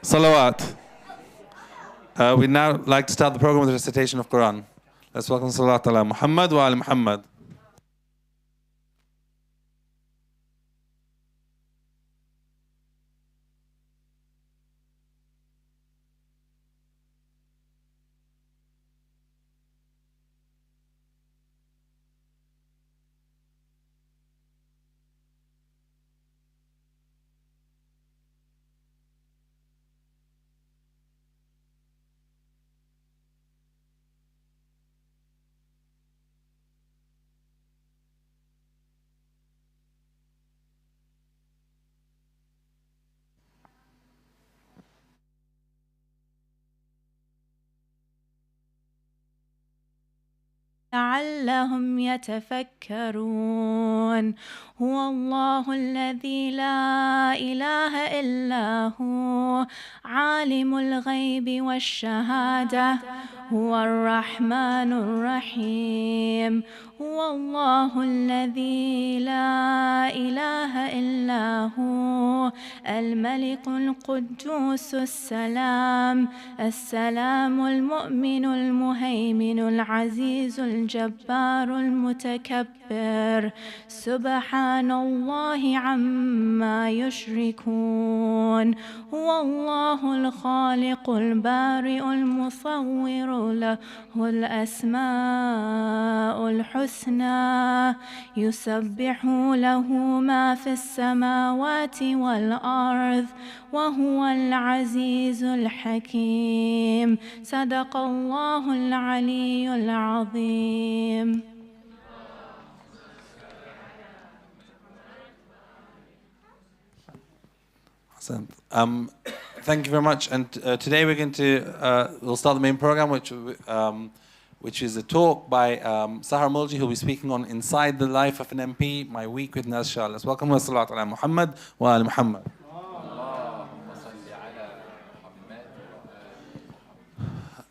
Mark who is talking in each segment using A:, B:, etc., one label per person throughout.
A: Salawat. We'd now like to start the program with a recitation of Quran. Let's welcome Salaat ala Muhammad wa ala Muhammad.
B: لعلهم يتفكرون هو الله الذي لا إله إلا هو عالم الغيب والشهادة هو الرحمن الرحيم هو الله الذي لا إله إلا هو الملك القدوس السلام المؤمن المهيمن العزيز الجبار المتكبر سبحان الله عما يشركون هو الله الخالق البارئ المصور له الأسماء الحسنى يسبح له ما في السماوات والأرض وهو العزيز الحكيم صدق الله العلي العظيم.
A: Thank you very much. And today we're going to we'll start the main program, which is a talk by Sahar Mulji, who'll be speaking on Inside the Life of an MP, My Week with Naz Shah. Let's welcome Salaat ala Muhammad wa ala Muhammad.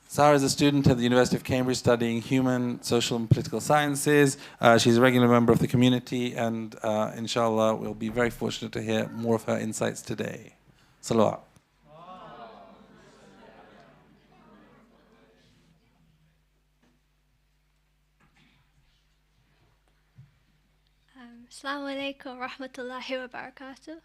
A: Sahar is a student at the University of Cambridge studying human, social and political sciences. She's a regular member of the community and inshallah we'll be very fortunate to hear more of her insights today. Salawat.
C: Assalamu alaikum wa rahmatullahi wa barakatuh.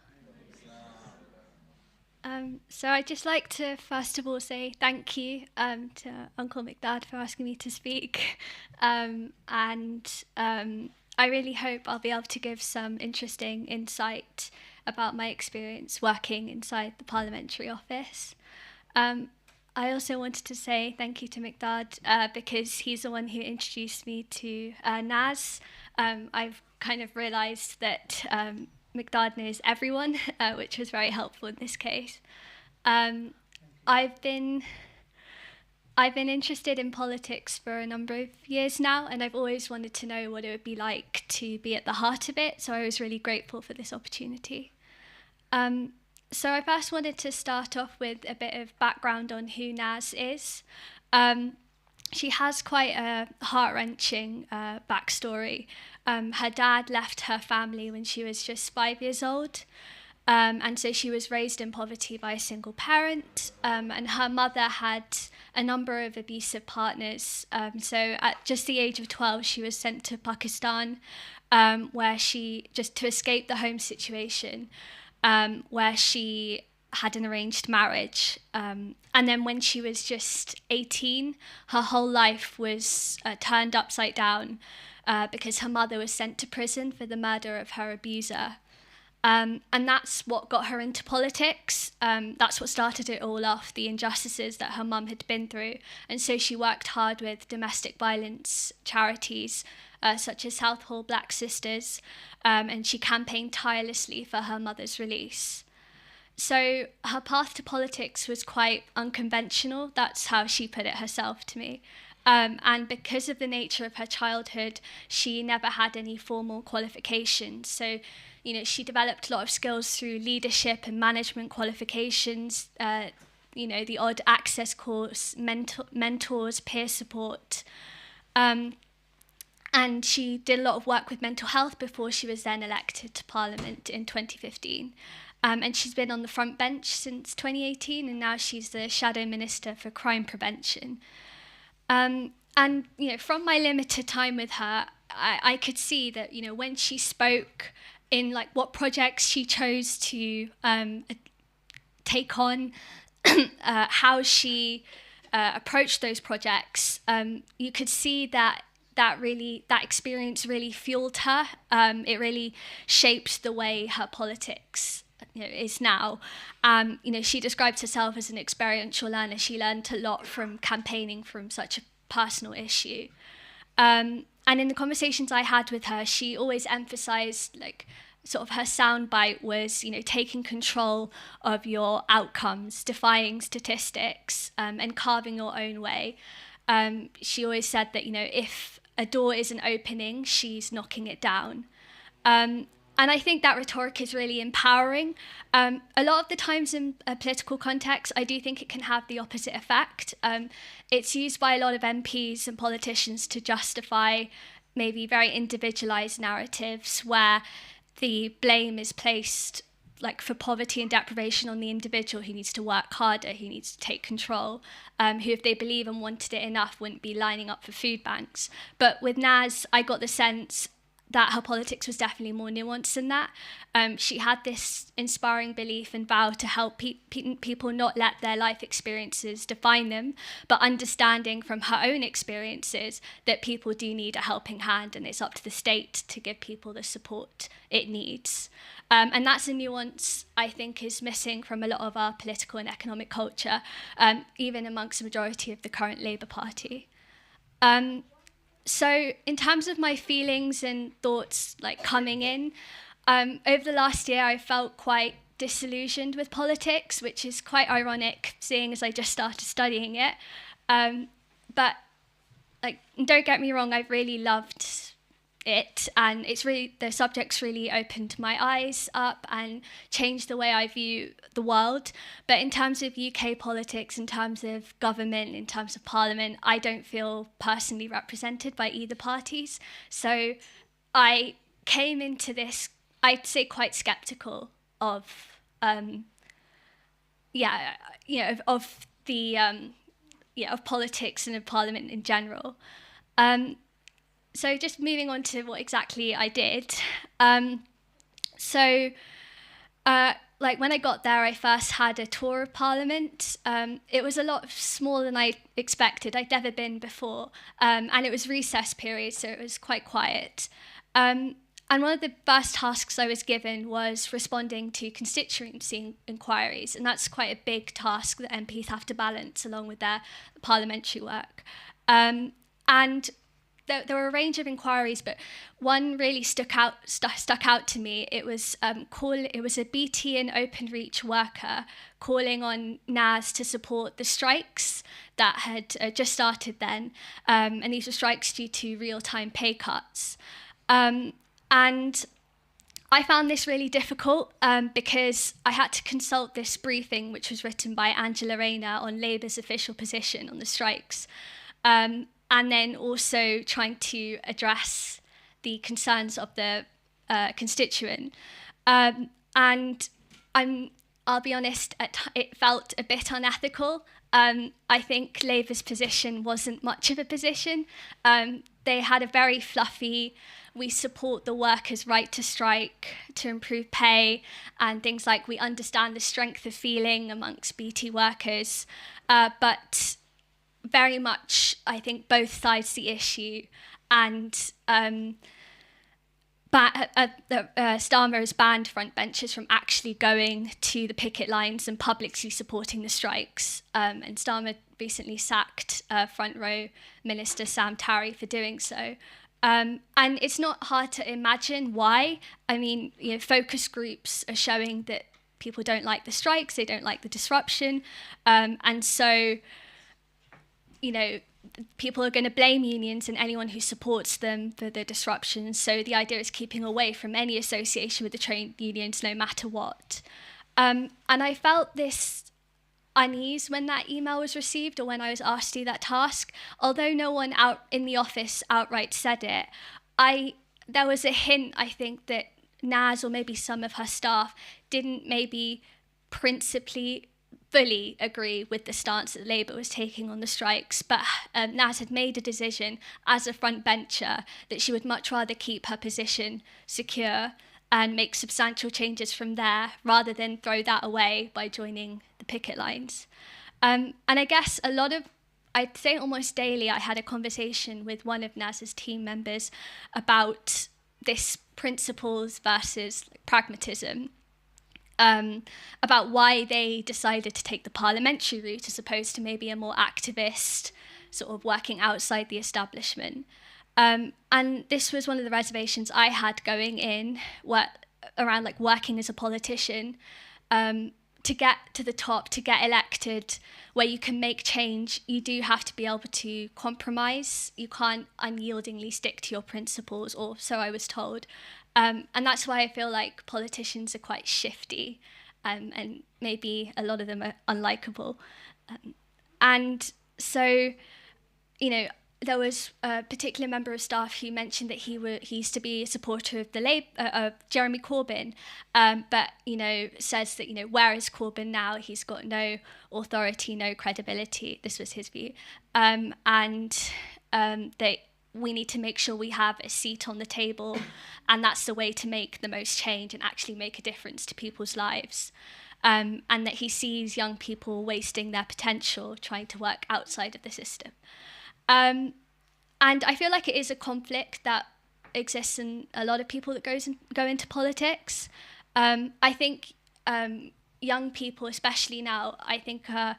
C: So I'd just like to first of all say thank you to Uncle Miqdad for asking me to speak, and I really hope I'll be able to give some interesting insight about my experience working inside the parliamentary office. I also wanted to say thank you to Miqdad because he's the one who introduced me to Naz. I've kind of realised that Miqdad knows everyone, which was very helpful in this case. I've been interested in politics for a number of years now, and I've always wanted to know what it would be like to be at the heart of it, so I was really grateful for this opportunity. So I first wanted to start off with a bit of background on who Naz is. She has quite a heart-wrenching backstory. Her dad left her family when she was just 5 years old, and so she was raised in poverty by a single parent, and her mother had a number of abusive partners. So at just the age of 12, she was sent to Pakistan, where just to escape the home situation, where she had an arranged marriage. And then when she was just 18, her whole life was turned upside down because her mother was sent to prison for the murder of her abuser. And that's what got her into politics. That's what started it all off, the injustices that her mum had been through. And so she worked hard with domestic violence charities such as Southall Black Sisters, and she campaigned tirelessly for her mother's release. So her path to politics was quite unconventional. That's how she put it herself to me. And because of the nature of her childhood, she never had any formal qualifications. So, she developed a lot of skills through leadership and management qualifications, the odd access course, mentors, peer support. And she did a lot of work with mental health before she was then elected to Parliament in 2015. And she's been on the front bench since 2018, and now she's the Shadow Minister for Crime Prevention. And, from my limited time with her, I could see that, when she spoke in like what projects she chose to take on, how she approached those projects, you could see that experience really fueled her. It really shaped the way her politics is now. She described herself as an experiential learner. She learned a lot from campaigning from such a personal issue. And in the conversations I had with her, she always emphasized, like, sort of her soundbite was, taking control of your outcomes, defying statistics, and carving your own way. She always said that, if a door isn't opening, she's knocking it down. And I think that rhetoric is really empowering. A lot of the times in a political context, I do think it can have the opposite effect. It's used by a lot of MPs and politicians to justify maybe very individualized narratives where the blame is placed, like, for poverty and deprivation on the individual who needs to work harder, who needs to take control, who, if they believe and wanted it enough, wouldn't be lining up for food banks. But with Naz, I got the sense that her politics was definitely more nuanced than that. She had this inspiring belief and vow to help people not let their life experiences define them, but understanding from her own experiences that people do need a helping hand, and it's up to the state to give people the support it needs. And that's a nuance I think is missing from a lot of our political and economic culture, even amongst the majority of the current Labour Party. So in terms of my feelings and thoughts, like, coming in, over the last year I felt quite disillusioned with politics, which is quite ironic, seeing as I just started studying it. But, like, don't get me wrong, I've really loved it, and the subject's really opened my eyes up and changed the way I view the world. But in terms of UK politics, in terms of government, in terms of parliament, I don't feel personally represented by either parties. So I came into this, I'd say, quite skeptical of politics and of parliament in general. So just moving on to what exactly I did. When I got there, I first had a tour of Parliament. It was a lot smaller than I expected. I'd never been before. And it was recess period, so it was quite quiet. And one of the first tasks I was given was responding to constituency inquiries. And that's quite a big task that MPs have to balance along with their parliamentary work. And there were a range of inquiries, but one really stuck out to me. It was a BT and Openreach worker calling on Naz to support the strikes that had just started then, and these were strikes due to real-time pay cuts. And I found this really difficult because I had to consult this briefing, which was written by Angela Rayner on Labour's official position on the strikes. And then also trying to address the concerns of the constituent. And I'll be honest, it felt a bit unethical. I think Labour's position wasn't much of a position. They had a very fluffy, we support the workers' right to strike, to improve pay, and things like we understand the strength of feeling amongst BT workers. But very much, I think, both sides the issue, and Starmer has banned frontbenchers from actually going to the picket lines and publicly supporting the strikes. And Starmer recently sacked Front Row Minister Sam Tarry for doing so. And it's not hard to imagine why. I mean, focus groups are showing that people don't like the strikes, they don't like the disruption, and so people are going to blame unions and anyone who supports them for the disruption. So the idea is keeping away from any association with the trade unions, no matter what. And I felt this unease when that email was received, or when I was asked to do that task. Although no one out in the office outright said it, there was a hint, I think, that Naz or maybe some of her staff didn't maybe principally fully agree with the stance that Labour was taking on the strikes, but Naz had made a decision as a frontbencher that she would much rather keep her position secure and make substantial changes from there rather than throw that away by joining the picket lines. And I guess I'd say almost daily, I had a conversation with one of Naz's team members about this principles versus pragmatism, about why they decided to take the parliamentary route as opposed to maybe a more activist, sort of working outside the establishment. And this was one of the reservations I had going in, around like working as a politician, to get to the top, to get elected, where you can make change, you do have to be able to compromise. You can't unyieldingly stick to your principles, or so I was told. And that's why I feel like politicians are quite shifty, and maybe a lot of them are unlikable. And so, you know, there was a particular member of staff who mentioned that he used to be a supporter of Jeremy Corbyn, but, you know, says that, you know, where is Corbyn now? He's got no authority, no credibility. This was his view. And that we need to make sure we have a seat on the table, and that's the way to make the most change and actually make a difference to people's lives. And that he sees young people wasting their potential trying to work outside of the system. And I feel like it is a conflict that exists in a lot of people that go into politics. I think young people, especially now, I think are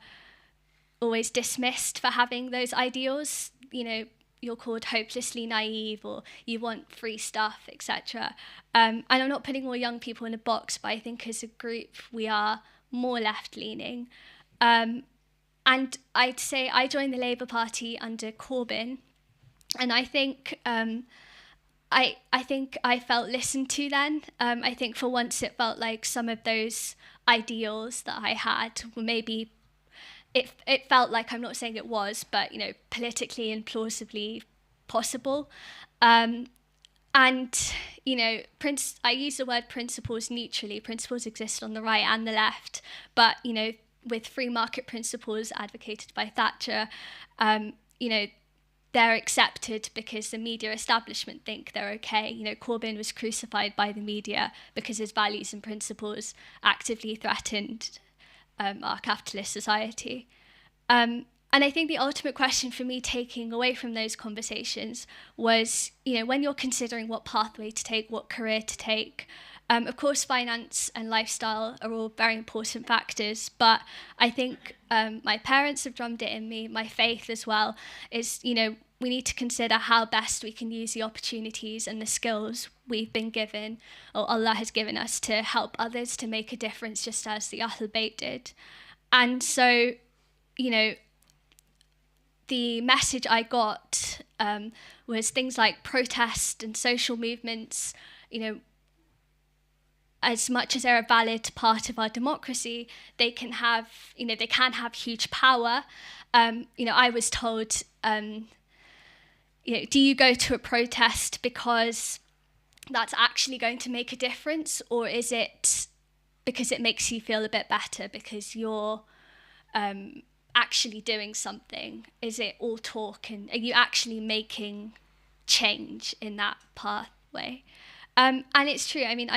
C: always dismissed for having those ideals. You know, you're called hopelessly naive, or you want free stuff, etc. And I'm not putting all young people in a box, but I think as a group we are more left-leaning. And I'd say I joined the Labour Party under Corbyn, and I think I think I felt listened to then. I think for once it felt like some of those ideals that I had were maybe, it felt like, I'm not saying it was, but, you know, politically and plausibly possible. And, you know, I use the word principles neutrally. Principles exist on the right and the left, but, you know, with free market principles advocated by Thatcher, you know, they're accepted because the media establishment think they're okay. You know, Corbyn was crucified by the media because his values and principles actively threatened our capitalist society. And I think the ultimate question for me taking away from those conversations was, you know, when you're considering what pathway to take, what career to take, of course, finance and lifestyle are all very important factors, but I think my parents have drummed it in me, my faith as well, is, you know, we need to consider how best we can use the opportunities and the skills we've been given, or Allah has given us, to help others to make a difference, just as the Ahl Bayt did. And so, you know, the message I got was things like protest and social movements, you know, as much as they're a valid part of our democracy, they can have, you know, they can have huge power. You know, I was told, you know, do you go to a protest because that's actually going to make a difference, or is it because it makes you feel a bit better because you're actually doing something? Is it all talk, and are you actually making change in that pathway? And it's true. I mean,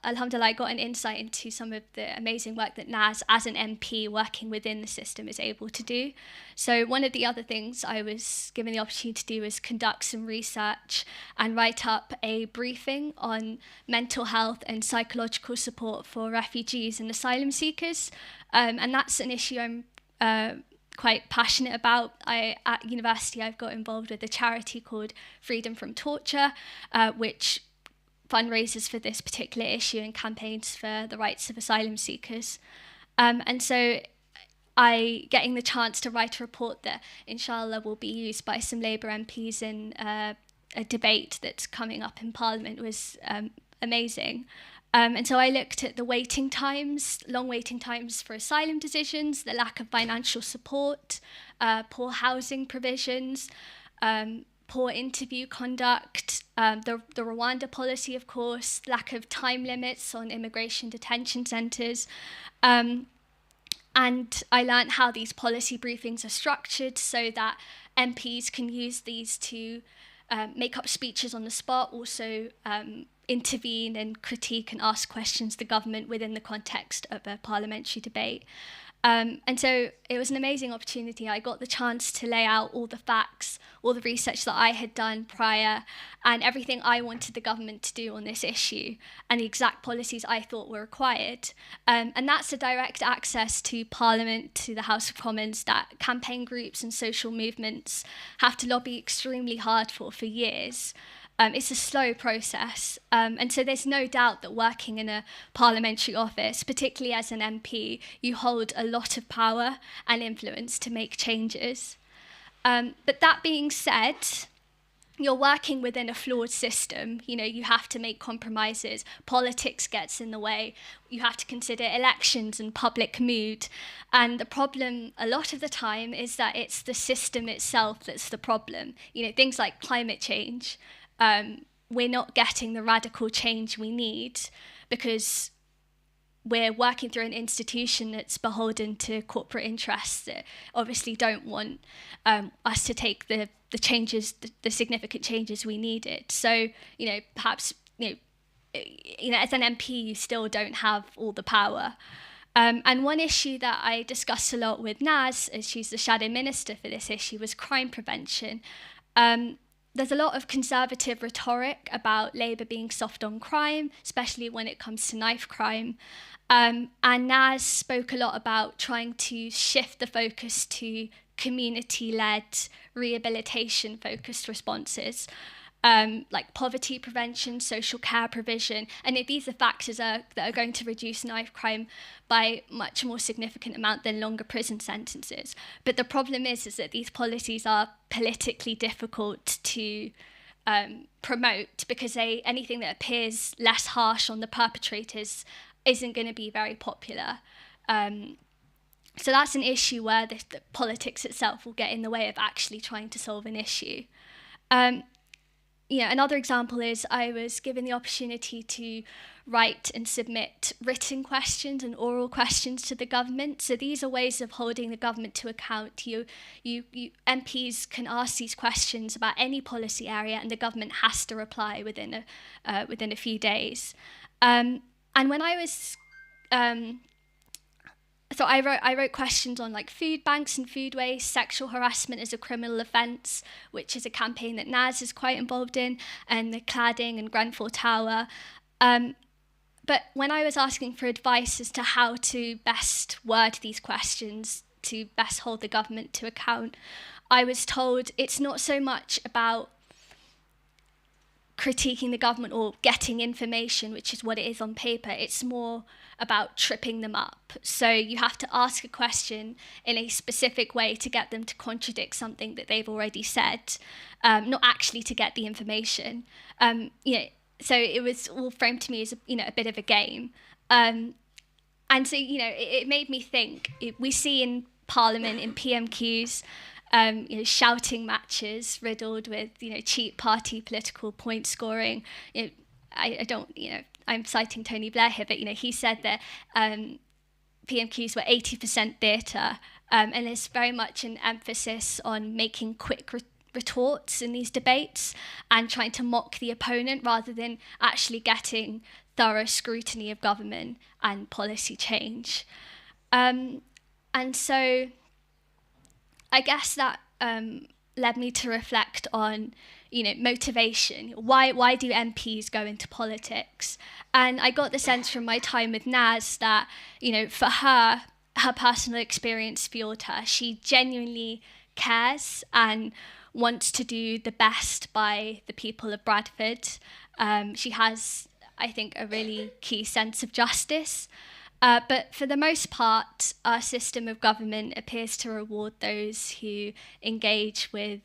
C: Alhamdulillah, I got an insight into some of the amazing work that Naz, as an MP working within the system, is able to do. So one of the other things I was given the opportunity to do was conduct some research and write up a briefing on mental health and psychological support for refugees and asylum seekers. And that's an issue I'm quite passionate about. At university, I've got involved with a charity called Freedom from Torture, which fundraisers for this particular issue and campaigns for the rights of asylum seekers. And so getting the chance to write a report that inshallah will be used by some Labour MPs in a debate that's coming up in Parliament was amazing. And so I looked at the waiting times, long waiting times for asylum decisions, the lack of financial support, poor housing provisions, poor interview conduct, the Rwanda policy, of course, lack of time limits on immigration detention centres. And I learned how these policy briefings are structured so that MPs can use these to make up speeches on the spot, also intervene and critique and ask questions to the government within the context of a parliamentary debate. And so it was an amazing opportunity. I got the chance to lay out all the facts, all the research that I had done prior, and everything I wanted the government to do on this issue, and the exact policies I thought were required. And that's the direct access to Parliament, to the House of Commons, that campaign groups and social movements have to lobby extremely hard for years. It's a slow process. And so there's no doubt that working in a parliamentary office, particularly as an MP, you hold a lot of power and influence to make changes. But that being said, you're working within a flawed system. You know, you have to make compromises. Politics gets in the way. You have to consider elections and public mood. And the problem a lot of the time is that it's the system itself that's the problem. You know, things like climate change. We're not getting the radical change we need because we're working through an institution that's beholden to corporate interests that obviously don't want us to take the changes, the significant changes we needed. So, you know, perhaps, you know, as an MP, you still don't have all the power. And one issue that I discussed a lot with Naz, as she's the shadow minister for this issue, was crime prevention. There's a lot of conservative rhetoric about Labour being soft on crime, especially when it comes to knife crime. And Naz spoke a lot about trying to shift the focus to community-led, rehabilitation-focused responses, like poverty prevention, social care provision. And these are factors that are going to reduce knife crime by much more significant amount than longer prison sentences. But the problem is that these policies are politically difficult to promote because anything that appears less harsh on the perpetrators isn't going to be very popular. So that's an issue where the politics itself will get in the way of actually trying to solve an issue. Another example is I was given the opportunity to write and submit written questions and oral questions to the government. So these are ways of holding the government to account. You MPs can ask these questions about any policy area, and the government has to reply within a few days. And when I was So I wrote questions on like food banks and food waste, sexual harassment as a criminal offence, which is a campaign that Naz is quite involved in, and the cladding and Grenfell Tower. But when I was asking for advice as to how to best word these questions to best hold the government to account, I was told it's not so much about critiquing the government or getting information, which is what it is on paper. It's more about tripping them up. So you have to ask a question in a specific way to get them to contradict something that they've already said, not actually to get the information. So it was all framed to me as a bit of a game. And so it made me think. We see in Parliament, in PMQs, shouting matches riddled with cheap party political point scoring. I'm citing Tony Blair here, but he said that PMQs were 80% theatre, and there's very much an emphasis on making quick retorts in these debates and trying to mock the opponent rather than actually getting thorough scrutiny of government and policy change. And so I guess that led me to reflect on, motivation. Why do MPs go into politics? And I got the sense from my time with Naz that, for her personal experience fueled her. She genuinely cares and wants to do the best by the people of Bradford. She has, I think, a really key sense of justice. But for the most part, our system of government appears to reward those who engage with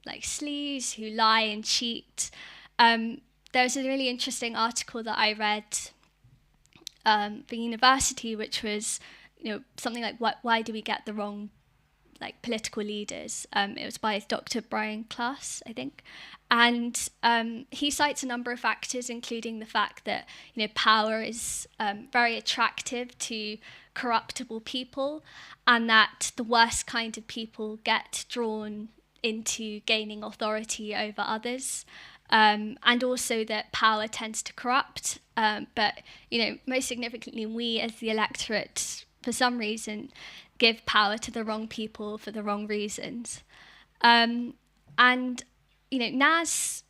C: sleaze, who lie and cheat. There was a really interesting article that I read for university, which was something like why do we get the wrong like political leaders. It was by Dr. Brian Klaas, I think. And he cites a number of factors, including the fact that power is very attractive to corruptible people, and that the worst kind of people get drawn into gaining authority over others. And also that power tends to corrupt. But most significantly, we as the electorate, for some reason, give power to the wrong people for the wrong reasons. And Naz,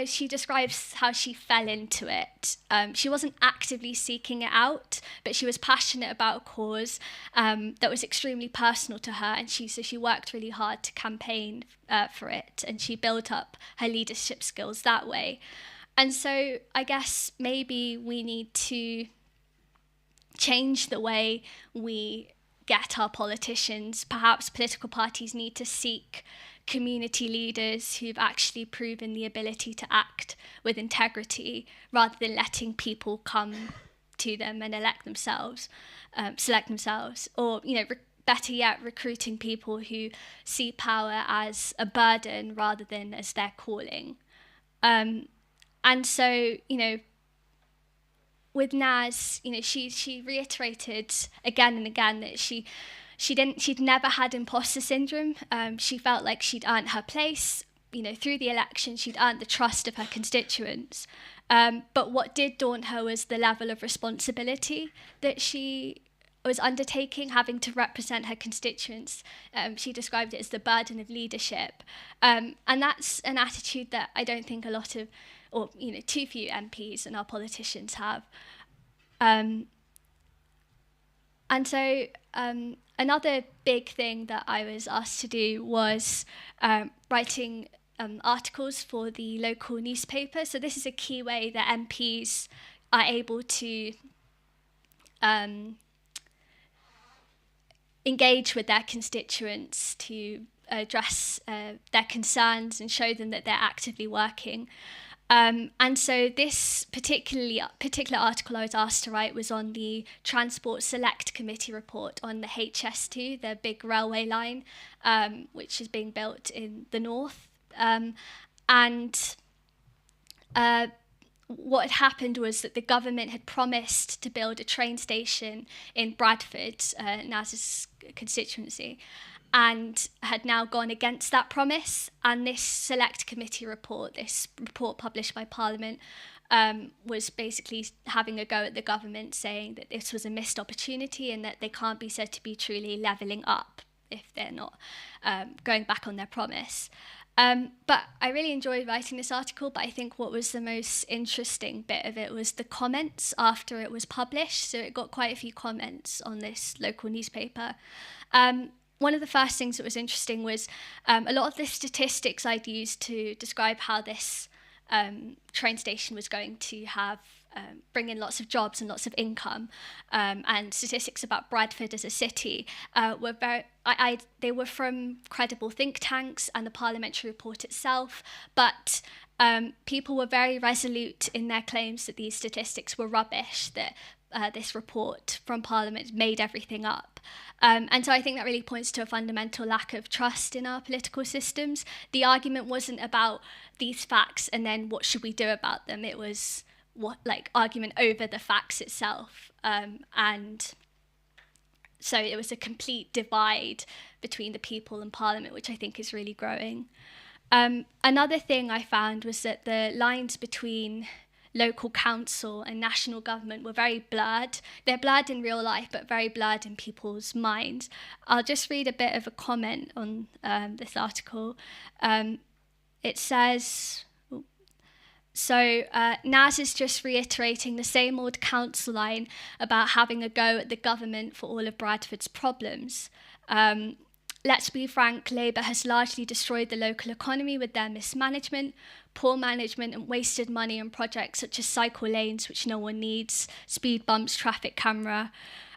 C: she describes how she fell into it. She wasn't actively seeking it out, but she was passionate about a cause that was extremely personal to her, and so she worked really hard to campaign for it, and she built up her leadership skills that way. And so I guess maybe we need to change the way we get our politicians. Perhaps political parties need to seek community leaders who've actually proven the ability to act with integrity, rather than letting people come to them and select themselves, or better yet, recruiting people who see power as a burden rather than as their calling. And so with Naz, she reiterated again and again that she'd never had imposter syndrome. She felt like she'd earned her place. Through the election, she'd earned the trust of her constituents. But what did daunt her was the level of responsibility that she was undertaking, having to represent her constituents. She described it as the burden of leadership. And that's an attitude that I don't think too few MPs and our politicians have. And so another big thing that I was asked to do was writing articles for the local newspaper. So this is a key way that MPs are able to engage with their constituents, to address their concerns and show them that they're actively working. And so this particular article I was asked to write was on the Transport Select Committee report on the HS2, the big railway line, which is being built in the north. What had happened was that the government had promised to build a train station in Bradford, Naz's constituency, and had now gone against that promise. And this select committee report, this report published by Parliament, was basically having a go at the government, saying that this was a missed opportunity and that they can't be said to be truly levelling up if they're not going back on their promise. But I really enjoyed writing this article, but I think what was the most interesting bit of it was the comments after it was published. So it got quite a few comments on this local newspaper. One of the first things that was interesting was a lot of the statistics I'd used to describe how this train station was going to have bring in lots of jobs and lots of income, and statistics about Bradford as a city were they were from credible think tanks and the parliamentary report itself, but people were very resolute in their claims that these statistics were rubbish, that this report from Parliament made everything up. And so I think that really points to a fundamental lack of trust in our political systems. The argument wasn't about these facts and then what should we do about them. It was argument over the facts itself. And so it was a complete divide between the people and Parliament, which I think is really growing. Another thing I found was that the lines between local council and national government were very blurred. They're blurred in real life, but very blurred in people's minds. I'll just read a bit of a comment on this article. It says, Naz is just reiterating the same old council line about having a go at the government for all of Bradford's problems. Let's be frank, Labour has largely destroyed the local economy with their mismanagement, poor management and wasted money on projects such as cycle lanes, which no one needs, speed bumps, traffic camera.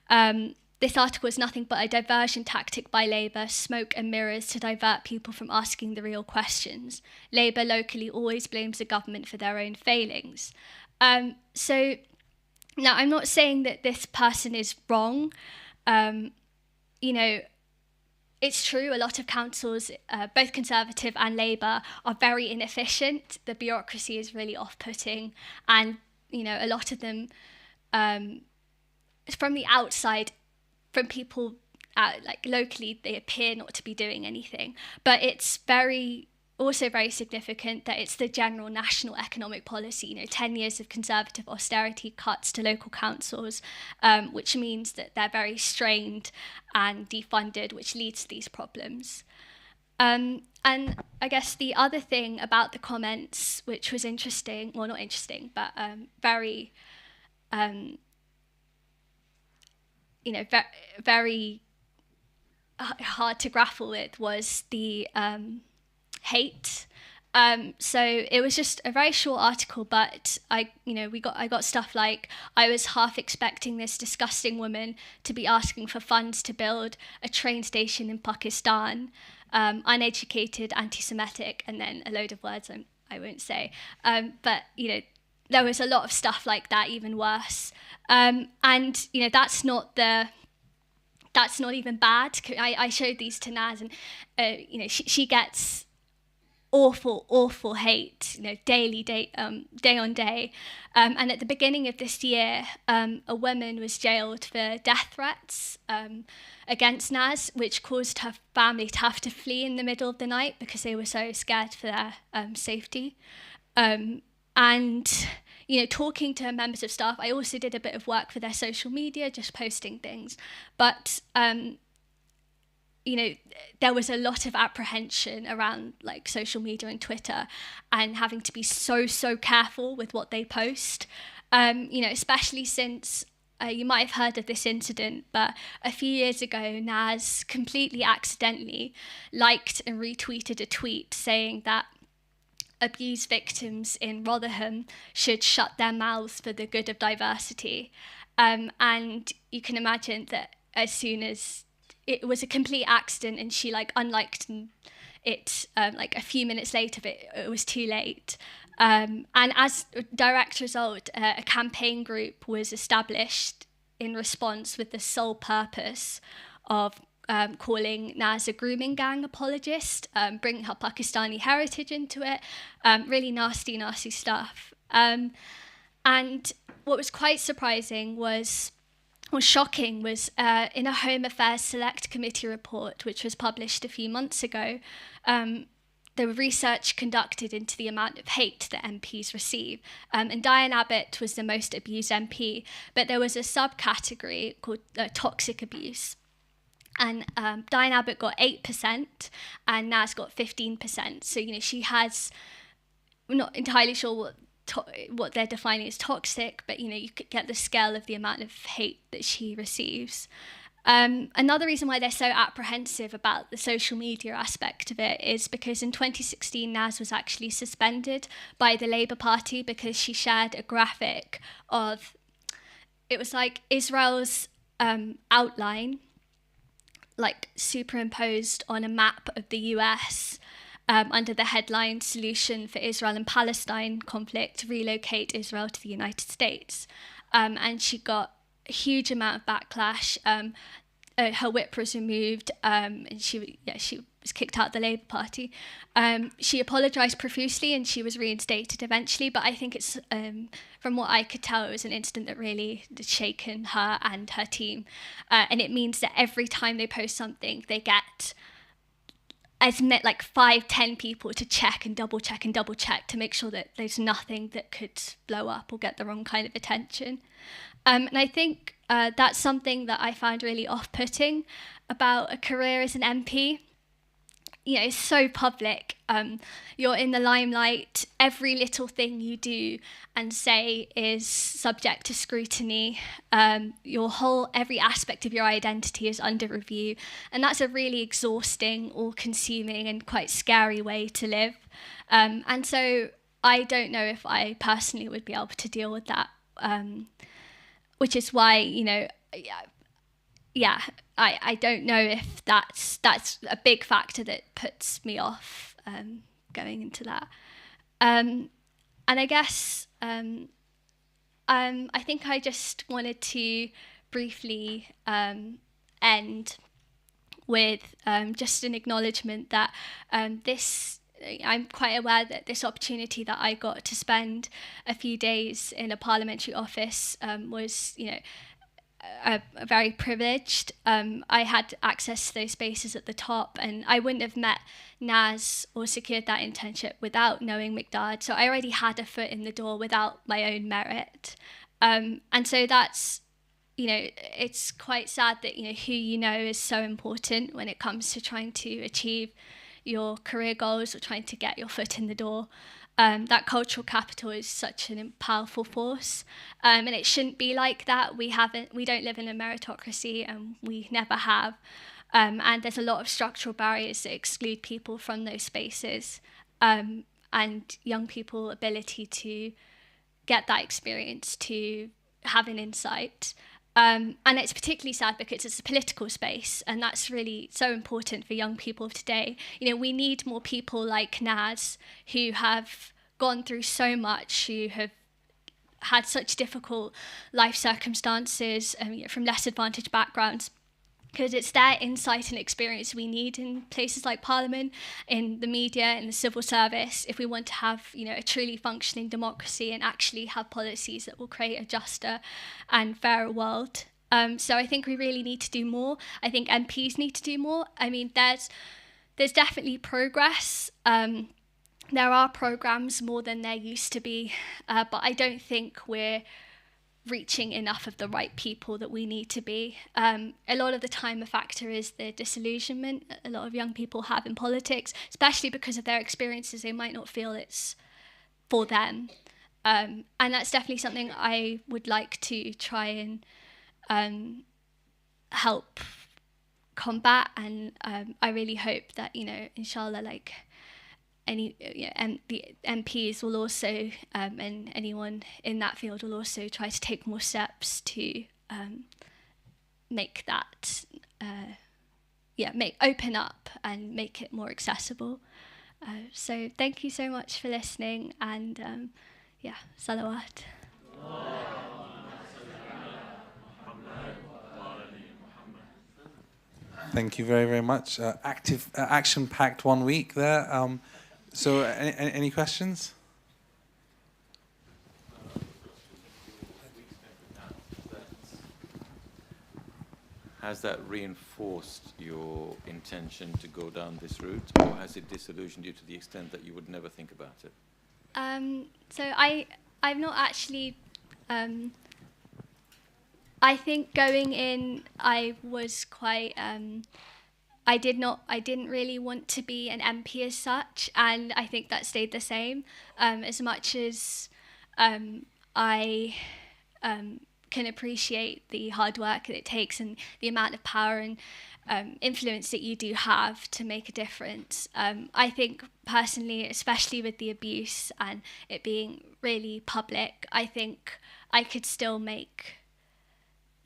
C: This article is nothing but a diversion tactic by Labour, smoke and mirrors to divert people from asking the real questions. Labour locally always blames the government for their own failings. So now I'm not saying that this person is wrong. it's true, a lot of councils, both Conservative and Labour, are very inefficient. The bureaucracy is really off-putting, and a lot of them, from the outside, from people like locally, they appear not to be doing anything. But it's also very significant that it's the general national economic policy, 10 years of Conservative austerity cuts to local councils, which means that they're very strained and defunded, which leads to these problems. And I guess the other thing about the comments, which was interesting, well, not interesting, but very, very hard to grapple with, was the hate. So it was just a very short article, but I got stuff like, I was half expecting this disgusting woman to be asking for funds to build a train station in Pakistan, uneducated, anti-Semitic, and then a load of words I won't say. But there was a lot of stuff like that, even worse. And that's not even bad. I showed these to Naz, and she gets awful hate, day on day. And at the beginning of this year, a woman was jailed for death threats against Naz, which caused her family to have to flee in the middle of the night because they were so scared for their safety. And talking to members of staff, I also did a bit of work for their social media, just posting things. But there was a lot of apprehension around like social media and Twitter, and having to be so careful with what they post. Especially since you might have heard of this incident, but a few years ago, Naz completely accidentally liked and retweeted a tweet saying that abuse victims in Rotherham should shut their mouths for the good of diversity. And you can imagine that as soon as it was a complete accident and she unliked it, a few minutes later, it was too late. And as a direct result, a campaign group was established in response with the sole purpose of calling Naz a grooming gang apologist, bringing her Pakistani heritage into it, really nasty stuff. And what was quite surprising shocking was in a Home Affairs Select Committee report, which was published a few months ago, there were research conducted into the amount of hate that MPs receive. And Diane Abbott was the most abused MP, but there was a subcategory called toxic abuse. And Diane Abbott got 8% and Naz got 15%. So, she has, we're not entirely sure what they're defining as toxic, but you could get the scale of the amount of hate that she receives. Another reason why they're so apprehensive about the social media aspect of it is because in 2016 Naz was actually suspended by the Labour Party because she shared a graphic of, it was like Israel's outline, like superimposed on a map of the US, under the headline "Solution for Israel and Palestine Conflict: Relocate Israel to the United States." And she got a huge amount of backlash. Her whip was removed, and she was kicked out of the Labour Party. She apologised profusely and she was reinstated eventually, but I think it's, from what I could tell, it was an incident that really had shaken her and her team. And it means that every time they post something, they get like 5-10 people to check and double check to make sure that there's nothing that could blow up or get the wrong kind of attention. And I think that's something that I found really off-putting about a career as an MP. It's so public. You're in the limelight. Every little thing you do and say is subject to scrutiny. Every aspect of your identity is under review. And that's a really exhausting, all-consuming and quite scary way to live. And so I don't know if I personally would be able to deal with that. Which is why, I don't know if that's a big factor that puts me off going into that. And I guess I think I just wanted to briefly end with just an acknowledgement that I'm quite aware that this opportunity that I got to spend a few days in a parliamentary office was, very privileged. I had access to those spaces at the top, and I wouldn't have met Naz or secured that internship without knowing Miqdad. So I already had a foot in the door without my own merit. And so that's, it's quite sad that, who you know is so important when it comes to trying to achieve your career goals or trying to get your foot in the door. That cultural capital is such a powerful force, and it shouldn't be like that. We don't live in a meritocracy, and we never have. And there's a lot of structural barriers that exclude people from those spaces, and young people's ability to get that experience, to have an insight. And it's particularly sad because it's a political space, and that's really so important for young people of today. We need more people like Naz who have gone through so much, who have had such difficult life circumstances, from less advantaged backgrounds, because it's their insight and experience we need in places like Parliament, in the media, in the civil service, if we want to have, a truly functioning democracy and actually have policies that will create a juster and fairer world. So I think we really need to do more. I think MPs need to do more. I mean, there's definitely progress. There are programmes more than there used to be, but I don't think we're reaching enough of the right people that we need to be. A lot of the time a factor is the disillusionment that a lot of young people have in politics, especially because of their experiences. They might not feel it's for them. And that's definitely something I would like to try and help combat. And I really hope that, inshallah, the MPs will also, and anyone in that field will also try to take more steps to make that, open up and make it more accessible. So thank you so much for listening, and salawat.
A: Thank you very, very much. Active, action-packed 1 week there. So, any questions?
D: Has that reinforced your intention to go down this route, or has it disillusioned you to the extent that you would never think about it?
C: So I've not actually. I think going in, I was quite. I didn't really want to be an MP as such, and I think that stayed the same. As much as I can appreciate the hard work that it takes and the amount of power and influence that you do have to make a difference. I think personally, especially with the abuse and it being really public, I think I could still make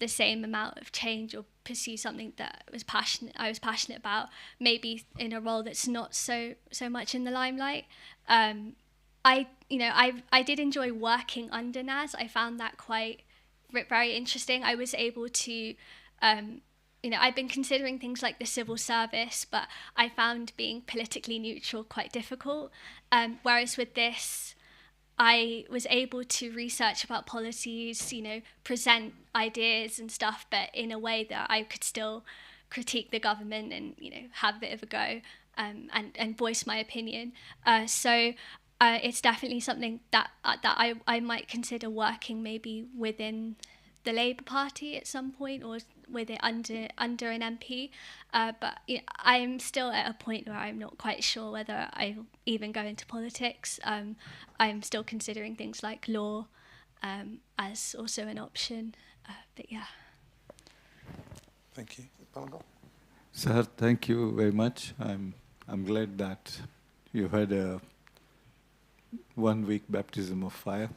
C: the same amount of change or pursue something that I was passionate about, maybe in a role that's not so much in the limelight. I did enjoy working under Naz. I found that quite very interesting. I was able to, I've been considering things like the civil service, but I found being politically neutral quite difficult. Whereas with this, I was able to research about policies, present ideas and stuff, but in a way that I could still critique the government and, have a bit of a go and voice my opinion. So it's definitely something that I might consider working maybe within the Labour Party at some point, or with it under an MP. But I'm still at a point where I'm not quite sure whether I'll even go into politics. I'm still considering things like law as also an option. But yeah.
A: Thank you.
E: Sahar, thank you very much. I'm glad that you had a 1 week baptism of fire.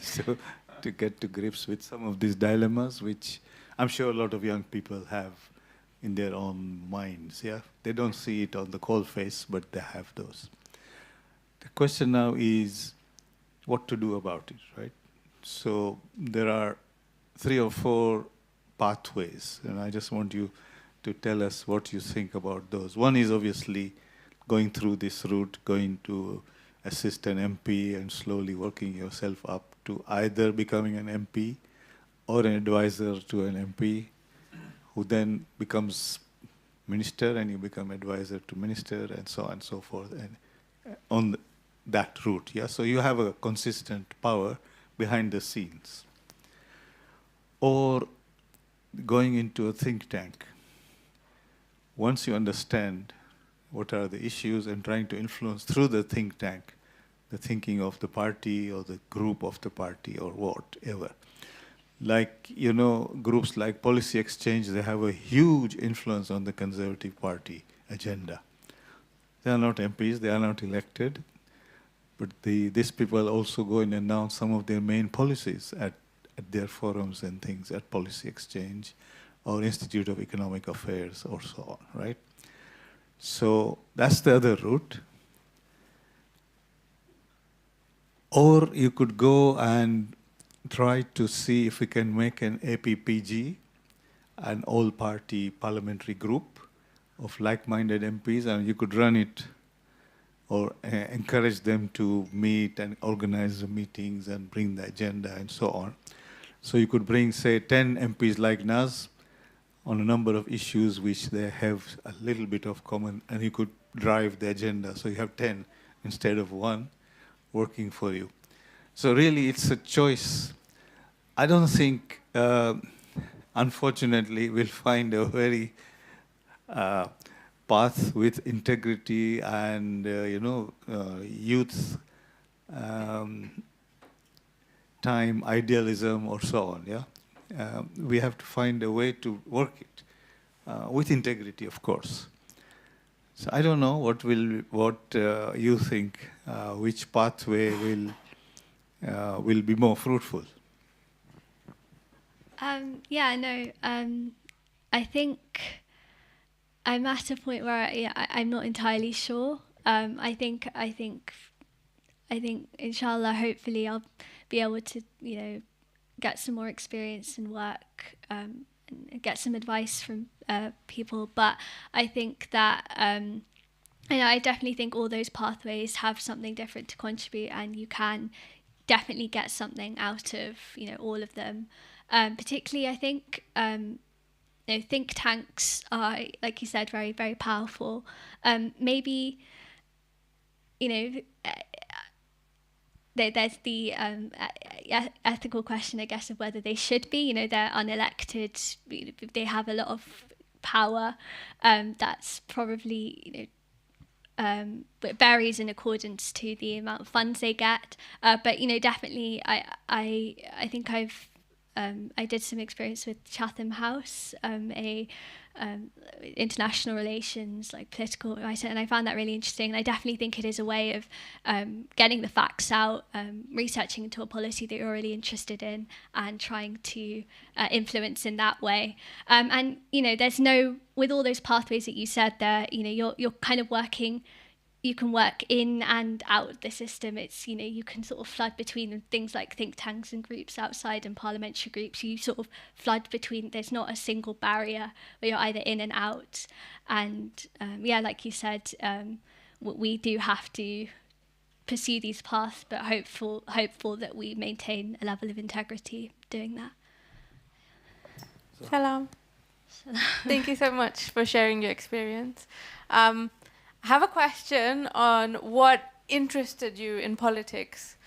E: So to get to grips with some of these dilemmas, which I'm sure a lot of young people have in their own minds. Yeah, they don't see it on the cold face, but they have those. The question now is what to do about it, right? So there are 3 or 4 pathways, and I just want you to tell us what you think about those. One is obviously going through this route, going to assist an MP and slowly working yourself up to either becoming an MP or an advisor to an MP, who then becomes minister and you become advisor to minister and so on and so forth, and on that route. Yeah, so you have a consistent power behind the scenes. Or going into a think tank. Once you understand what are the issues and trying to influence through the think tank, the thinking of the party or the group of the party or whatever. Like, you know, groups like Policy Exchange, they have a huge influence on the Conservative Party agenda. They are not MPs, they are not elected, but these people also go and announce some of their main policies at their forums and things at Policy Exchange or Institute of Economic Affairs or so on, right? So that's the other route. Or you could go and try to see if we can make an APPG, an all-party parliamentary group of like-minded MPs, and you could run it or encourage them to meet and organize the meetings and bring the agenda and so on. So you could bring, say, 10 MPs like Naz on a number of issues which they have a little bit of common, and you could drive the agenda. So you have 10 instead of 1 working for you. So really, it's a choice. I don't think, unfortunately, we'll find a very path with integrity and, youth time, idealism, or so on, yeah? We have to find a way to work it with integrity, of course. So I don't know what you think, which pathway will be more fruitful.
C: I think I'm at a point where I'm not entirely sure. I think, inshallah, hopefully I'll be able to, get some more experience and work and get some advice from people. But I think that, I definitely think all those pathways have something different to contribute, and you can definitely get something out of, all of them. Particularly, I think, think tanks are, like you said, very, very powerful. Maybe, there's the ethical question, I guess, of whether they should be. They're unelected. They have a lot of power. That's probably, it varies in accordance to the amount of funds they get. But definitely, I think I did some experience with Chatham House, international relations, like political writer, and I found that really interesting. And I definitely think it is a way of getting the facts out, researching into a policy that you're really interested in, and trying to influence in that way. And there's with all those pathways that you said there, you're kind of working. You can work in and out the system. It's, you can sort of flood between things like think tanks and groups outside and parliamentary groups. You sort of flood between, there's not a single barrier where you're either in and out. And like you said, we do have to pursue these paths, but hopeful that we maintain a level of integrity doing that.
F: Salam. Thank you so much for sharing your experience. I have a question on what interested you in politics,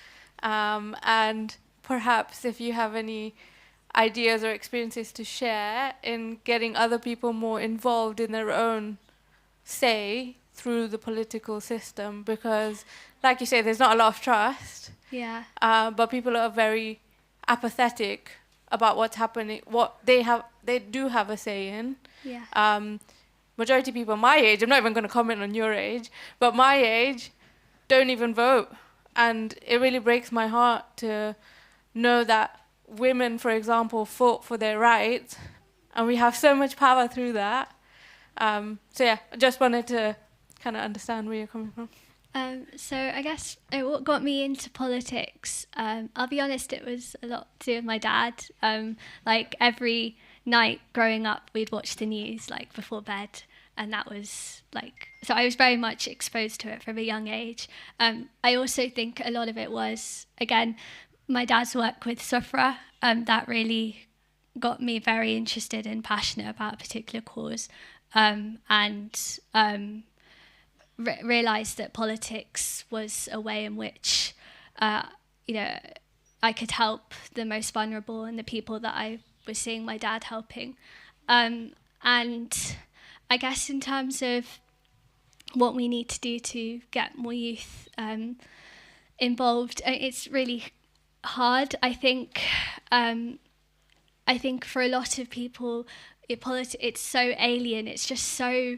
F: and perhaps if you have any ideas or experiences to share in getting other people more involved in their own say through the political system, because, like you say, there's not a lot of trust.
C: Yeah.
F: But people are very apathetic about what's happening, what they do have a say in.
C: Yeah.
F: Majority of people my age, I'm not even going to comment on your age, but my age don't even vote. And it really breaks my heart to know that women, for example, fought for their rights, and we have so much power through that. I just wanted to kind of understand where you're coming from.
C: So I guess what got me into politics, I'll be honest, it was a lot to do with my dad. Like every night growing up, we'd watch the news like before bed, and that was like, so I was very much exposed to it from a young age. I also think a lot of it was, again, my dad's work with Sufra, that really got me very interested and passionate about a particular cause, and realised that politics was a way in which, you know, I could help the most vulnerable and the people that I was seeing my dad helping. And I guess in terms of what we need to do to get more youth involved, it's really hard. I think for a lot of people, it's so alien. It's just so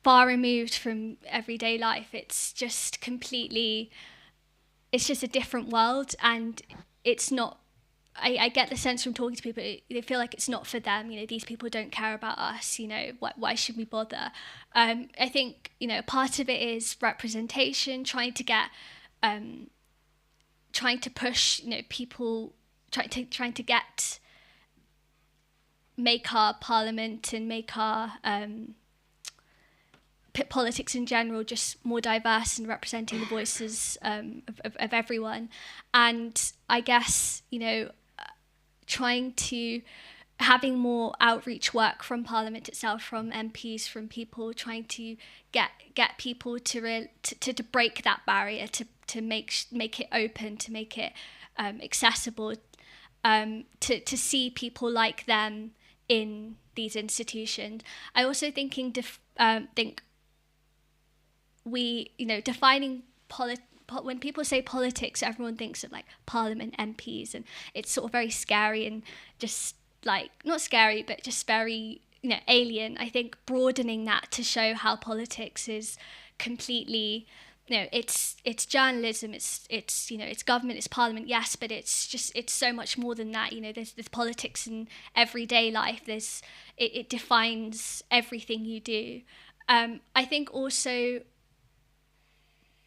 C: far removed from everyday life. It's just it's just a different world, and it's not. I get the sense from talking to people, they feel like it's not for them. You know, these people don't care about us. You know, why should we bother? I think, you know, part of it is representation, trying to push, you know, people, trying to make our parliament and make our politics in general just more diverse and representing the voices of everyone. And I guess, you know, having more outreach work from Parliament itself, from MPs, from people, trying to get people to break that barrier, to make it open, to make it accessible, to see people like them in these institutions. I also think we, you know, defining when people say politics, everyone thinks of like Parliament MPs, and it's sort of very scary and just like, not scary, but just very, you know, alien. I think broadening that to show how politics is completely, you know, it's journalism, it's you know, it's government, it's Parliament, yes, but it's so much more than that. You know, there's politics in everyday life. It defines everything you do. I think also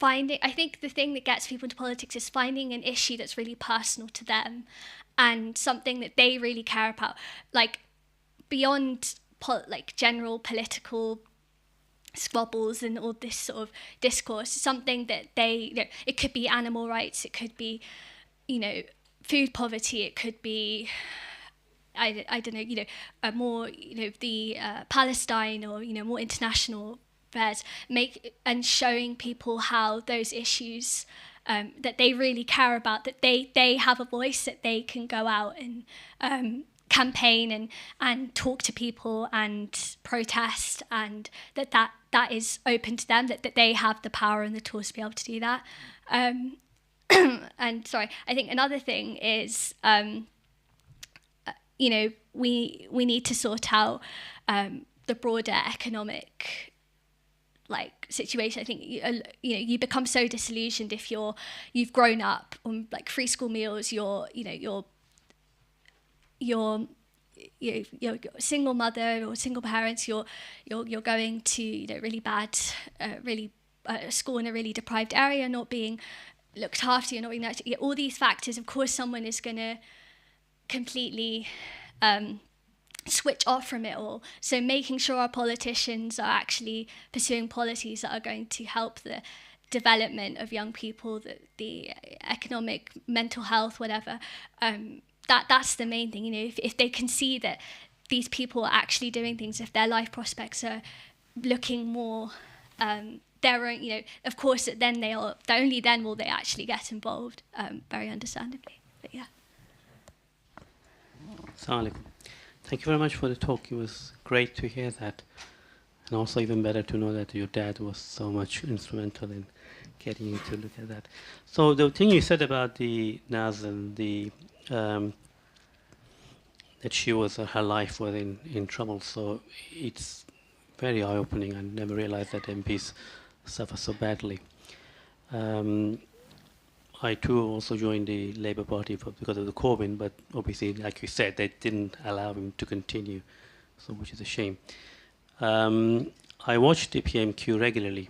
C: I think the thing that gets people into politics is finding an issue that's really personal to them and something that they really care about, like beyond like general political squabbles and all this sort of discourse, something that they, you know, it could be animal rights, it could be, you know, food poverty, it could be, I don't know, you know, more, you know, the Palestine, or, you know, more international affairs, showing people how those issues that they really care about, that they have a voice, that they can go out and campaign and talk to people and protest, and that is open to them, that they have the power and the tools to be able to do that. And sorry, I think another thing is, you know, we need to sort out the broader economic like situation. I think you know, you become so disillusioned if you've grown up on like free school meals, you're a single mother or single parents, you're going to, you know, really bad school in a really deprived area, not being looked after, you're not being actually, all these factors. Of course someone is going to completely switch off from it all. So making sure our politicians are actually pursuing policies that are going to help the development of young people, the economic, mental health, whatever, that's the main thing. You know, if they can see that these people are actually doing things, if their life prospects are looking more their own, you know, of course then only then will they actually get involved, very understandably. But yeah.
G: Assalamu alaikum. Thank you very much for the talk. It was great to hear that, and also even better to know that your dad was so much instrumental in getting you to look at that. So the thing you said about the Naz and the that she was her life was in trouble. So it's very eye-opening. I never realized that MPs suffer so badly. I too also joined the Labour Party because of the Corbyn, but obviously, like you said, they didn't allow him to continue, so which is a shame. I watched the PMQ regularly.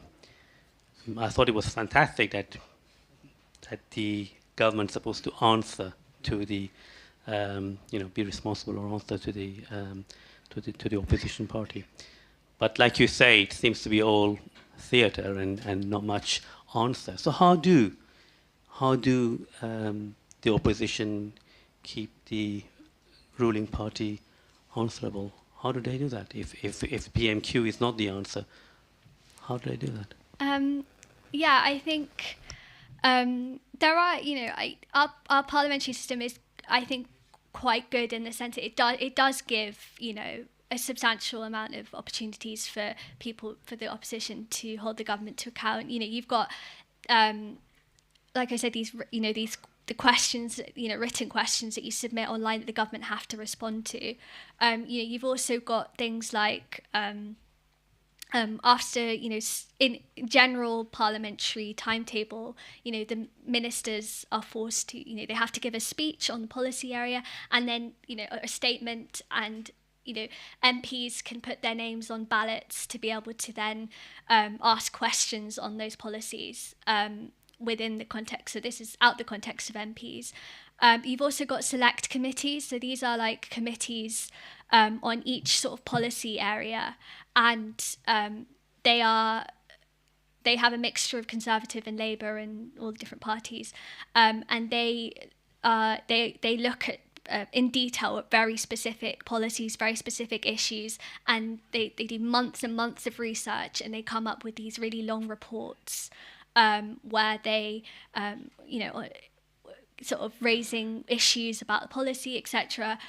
G: I thought it was fantastic that the government's supposed to answer to the be responsible or answer to the opposition party. But like you say, it seems to be all theatre and not much answer. So how do the opposition keep the ruling party answerable? How do they do that? If PMQ is not the answer, how do they do that?
C: Yeah, I think there are, our parliamentary system is, I think, quite good in the sense that it does give, a substantial amount of opportunities for the opposition to hold the government to account. You've got, like I said, the questions, written questions that you submit online that the government have to respond to. You've also got things like after, in general parliamentary timetable, the ministers are forced to, they have to give a speech on the policy area and then, a statement, and, MPs can put their names on ballots to be able to then ask questions on those policies within the context. So this is out the context of MPs. You've also got select committees. So these are like committees on each sort of policy area, and they have a mixture of Conservative and Labour and all the different parties, and they look at in detail at very specific policies, very specific issues, and they do months and months of research, and they come up with these really long reports where they sort of raising issues about the policy, etc.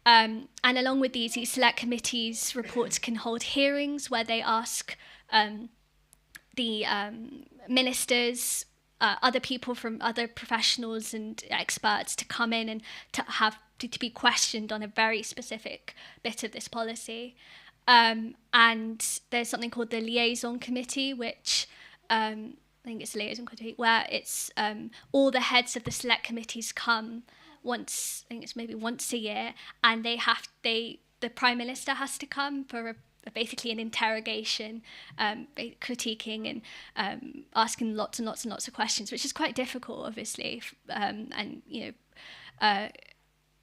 C: And along with these select committees reports can hold hearings where they ask the ministers, other people from other professionals and experts to come in and to be questioned on a very specific bit of this policy. And there's something called the liaison committee, which I think it's a liaison committee, where it's all the heads of the select committees come once, I think it's maybe once a year, and the Prime Minister has to come for basically an interrogation, critiquing and asking lots and lots and lots of questions, which is quite difficult, obviously,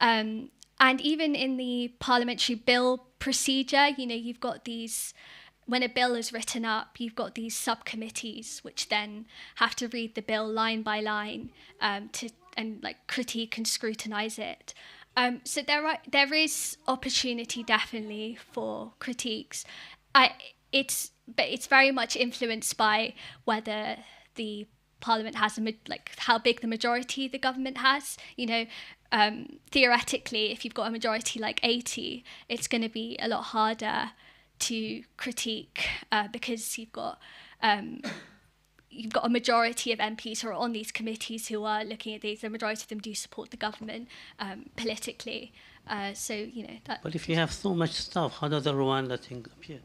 C: and even in the parliamentary bill procedure, you've got these. When a bill is written up, you've got these subcommittees which then have to read the bill line by line and critique and scrutinise it. So there is opportunity definitely for critiques. It's very much influenced by whether the Parliament has how big the majority the government has. Theoretically, if you've got a majority like 80, it's going to be a lot harder to critique because you've got a majority of MPs who are on these committees who are looking at these. The majority of them do support the government politically.
G: But if you have so much stuff, how does the Rwanda thing appear?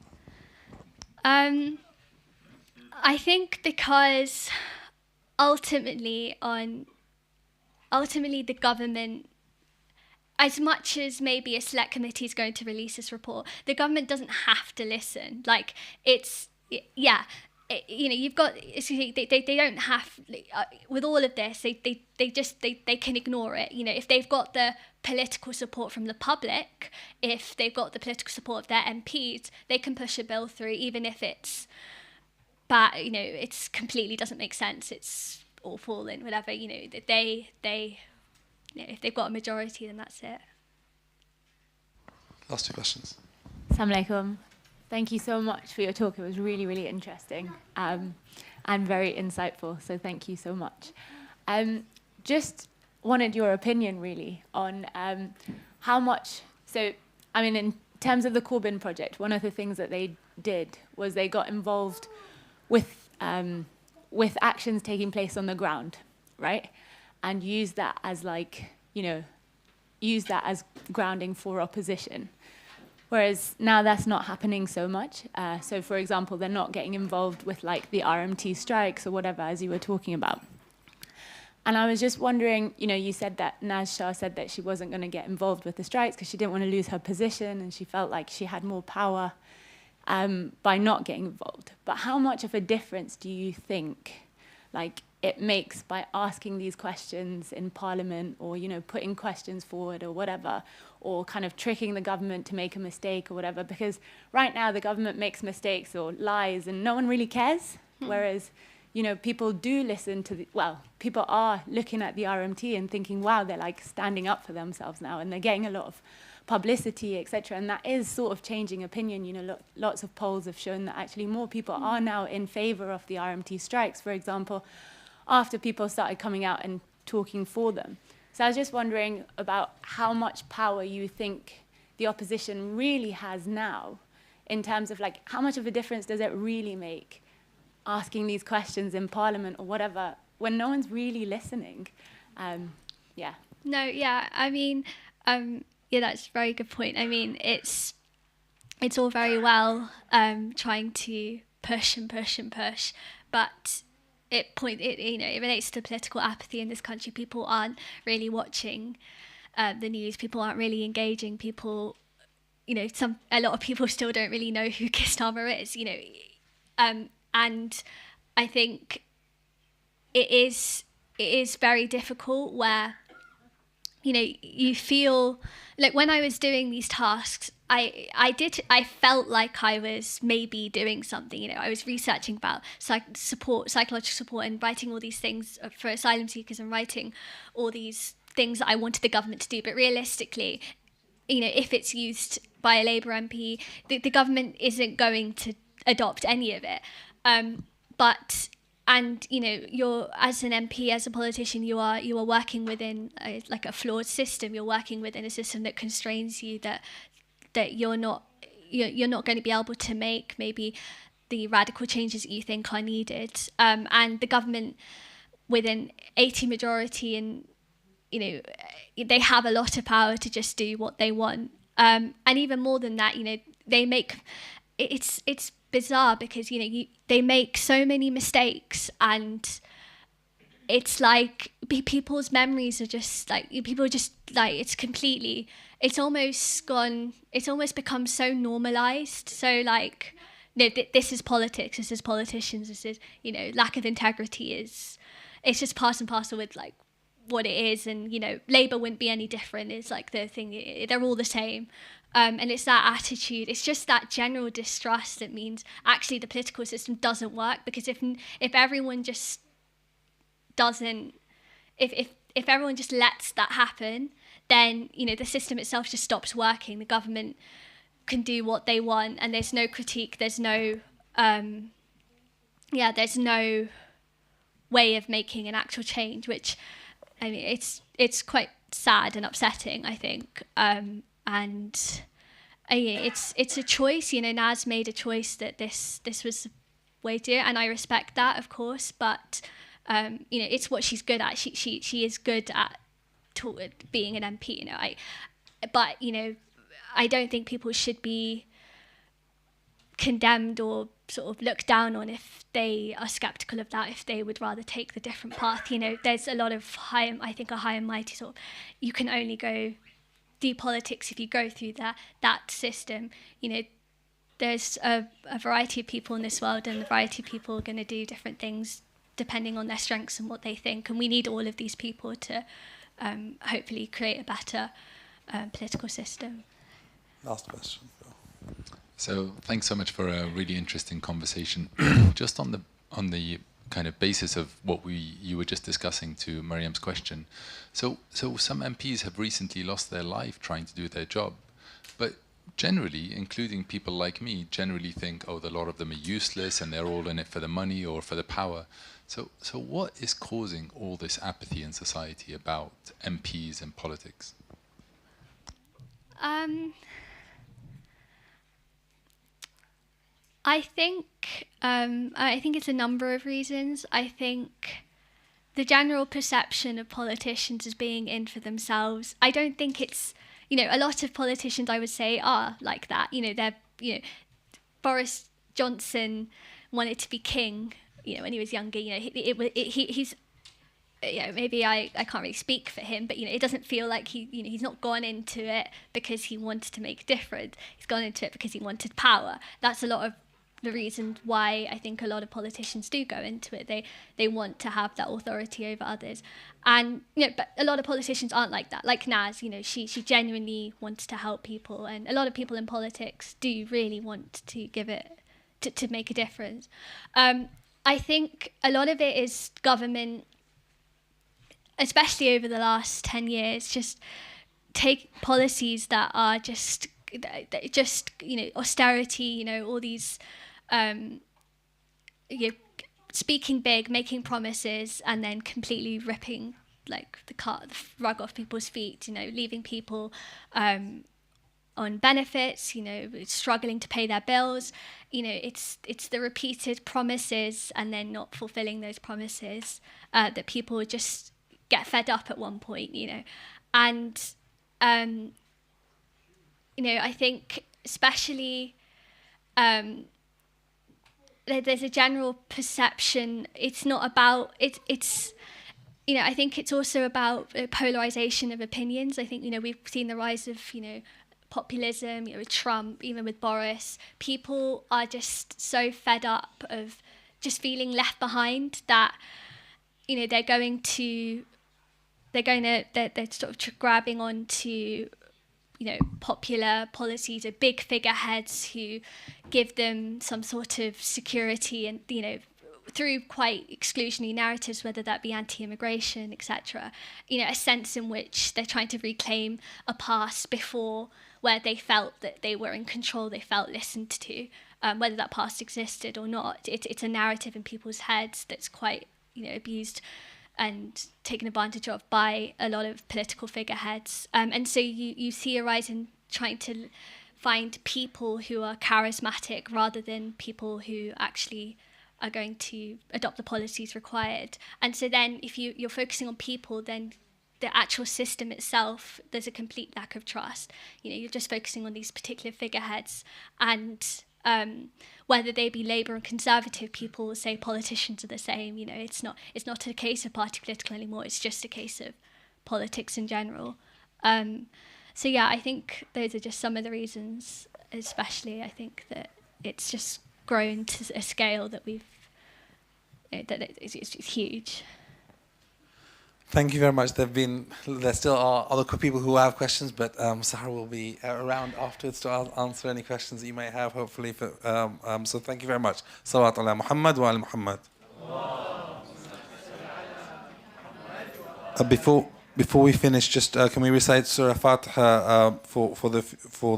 C: I think because ultimately the government, as much as maybe a select committee is going to release this report, the government doesn't have to listen. You've got, they don't have, with all of this, they can ignore it. If they've got the political support from the public, if they've got the political support of their MPs, they can push a bill through, even if it's bad, it's completely doesn't make sense, it's awful and whatever, if they've got a majority, then that's it.
A: Last two questions.
H: Assalamu alaikum. Thank you so much for your talk. It was really, really interesting and very insightful. So thank you so much. Just wanted your opinion, really, on how much... in terms of the Corbyn project, one of the things that they did was they got involved with actions taking place on the ground, right? And use that as grounding for opposition. Whereas now that's not happening so much. So for example, they're not getting involved with the RMT strikes or whatever, as you were talking about. And I was just wondering, you said that Naz Shah said that she wasn't going to get involved with the strikes because she didn't want to lose her position and she felt like she had more power by not getting involved. But how much of a difference do you think, it makes by asking these questions in Parliament, or, you know, putting questions forward or whatever, or kind of tricking the government to make a mistake or whatever, because right now the government makes mistakes or lies and no one really cares, whereas, you know, people do listen to people are looking at the RMT and thinking, wow, they're like standing up for themselves now, and they're getting a lot of publicity, etc. And that is sort of changing opinion. You know, lots of polls have shown that actually more people are now in favor of the RMT strikes, for example, after people started coming out and talking for them. So I was just wondering about how much power you think the opposition really has now, in terms of like, how much of a difference does it really make asking these questions in Parliament or whatever, when no one's really listening? Yeah.
C: No, yeah, I mean, yeah, that's a very good point. I mean, it's all very well trying to push and push and push, but it relates to political apathy in this country. People aren't really watching the news. People aren't really engaging. People, you know, a lot of people still don't really know who Keir Starmer is. You know, and I think it is very difficult where, you know, you feel like when I was doing these tasks, I felt like I was maybe doing something. You know, I was researching about psychological support, and writing all these things for asylum seekers, and writing all these things that I wanted the government to do. But realistically, you know, if it's used by a Labour MP, the government isn't going to adopt any of it. And you know, you're, as an MP, as a politician, you are working within like a flawed system. You're working within a system that constrains you, that you're not going to be able to make maybe the radical changes that you think are needed. And the government, with an 80 majority, and you know, they have a lot of power to just do what they want. And even more than that, you know, they make it's bizarre because, you know, they make so many mistakes, and it's like people's memories are just like, people just like, it's almost become so normalized. So like, you know, this is politics, this is politicians, this is, you know, lack of integrity it's just part and parcel with like what it is. And, you know, Labour wouldn't be any different. It's like the thing, they're all the same. And it's that attitude, it's just that general distrust that means actually the political system doesn't work. Because if everyone just doesn't, if everyone just lets that happen, then, you know, the system itself just stops working. The government can do what they want, and there's no critique, there's no there's no way of making an actual change, which, I mean, it's quite sad and upsetting, I think. And it's a choice. You know, Naz made a choice that this was the way to do it, and I respect that, of course. But you know, it's what she's good at. She is good at being an MP. You know, but you know, I don't think people should be condemned or sort of looked down on if they are skeptical of that, if they would rather take the different path. You know, there's a lot of high and mighty sort of, you can only go do politics if you go through that system. You know, there's a variety of people in this world, and a variety of people are going to do different things depending on their strengths and what they think, and we need all of these people to hopefully create a better political system.
A: Last question.
I: So thanks so much for a really interesting conversation. Just on the kind of basis of what you were just discussing to Mariam's question. So some MPs have recently lost their life trying to do their job, but generally, including people like me, generally think, oh, a lot of them are useless and they're all in it for the money or for the power. So what is causing all this apathy in society about MPs and politics?
C: I think it's a number of reasons. I think the general perception of politicians as being in for themselves, I don't think it's, you know, a lot of politicians, I would say, are like that. You know, they're, you know, Boris Johnson wanted to be king, you know, when he was younger. You know, he's, you know, maybe I can't really speak for him, but, you know, it doesn't feel like he's not gone into it because he wanted to make a difference. He's gone into it because he wanted power. That's a lot of the reason why I think a lot of politicians do go into it. They want to have that authority over others. And, you know, but a lot of politicians aren't like that. Like Naz, you know, she genuinely wants to help people. And a lot of people in politics do really want to give it, to make a difference. I think a lot of it is government, especially over the last 10 years, just take policies that are just, you know, austerity, you know, all these, you know, speaking big, making promises, and then completely ripping like the rug off people's feet, you know, leaving people on benefits, you know, struggling to pay their bills. You know, it's the repeated promises and then not fulfilling those promises that people just get fed up at one point, you know. And you know, I think especially there's a general perception. It's not about it's you know, I think it's also about polarization of opinions. I think, you know, we've seen the rise of, you know, populism, you know, with Trump, even with Boris. People are just so fed up of just feeling left behind that, you know, they're sort of grabbing onto, you know, popular policies of big figureheads who give them some sort of security and, you know, through quite exclusionary narratives, whether that be anti-immigration, etc. You know, a sense in which they're trying to reclaim a past before where they felt that they were in control, they felt listened to, whether that past existed or not. It's a narrative in people's heads that's quite, you know, abused and taken advantage of by a lot of political figureheads. And so you see a rise in trying to find people who are charismatic rather than people who actually are going to adopt the policies required. And so then if you're focusing on people, then the actual system itself, there's a complete lack of trust. You know, you're just focusing on these particular figureheads, and whether they be Labour and Conservative, people will say politicians are the same. You know, it's not a case of party political anymore. It's just a case of politics in general. So yeah, I think those are just some of the reasons. Especially, I think that it's just grown to a scale that it's huge.
A: Thank you very much. There still are other people who have questions, but Sahar will be around afterwards to answer any questions that you may have, hopefully. So thank you very much. Salaat ala Muhammad wa ala Muhammad. Before we finish, just can we recite Surah Fatiha for the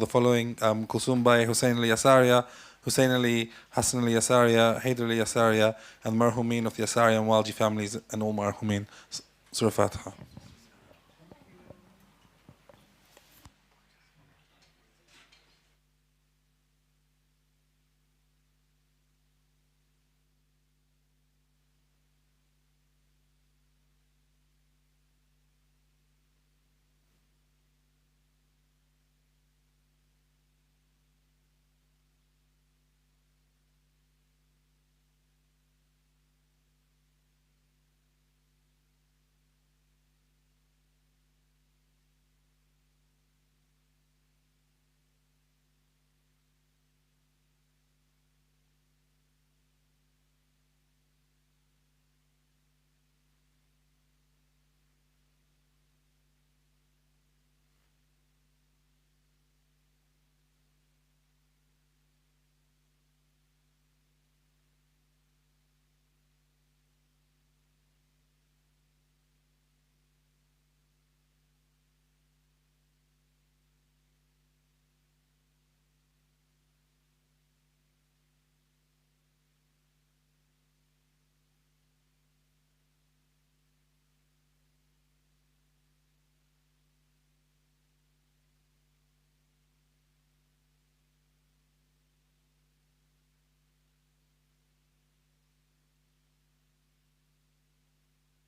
A: following: Kulsum Bai, Hussein Ali Yasaria, Hussein Ali, Hassan Ali Yasaria, Haider Ali Yasaria, and Marhumin of the Yasaria and Walji families, and all Marhumin. Surah Fatiha.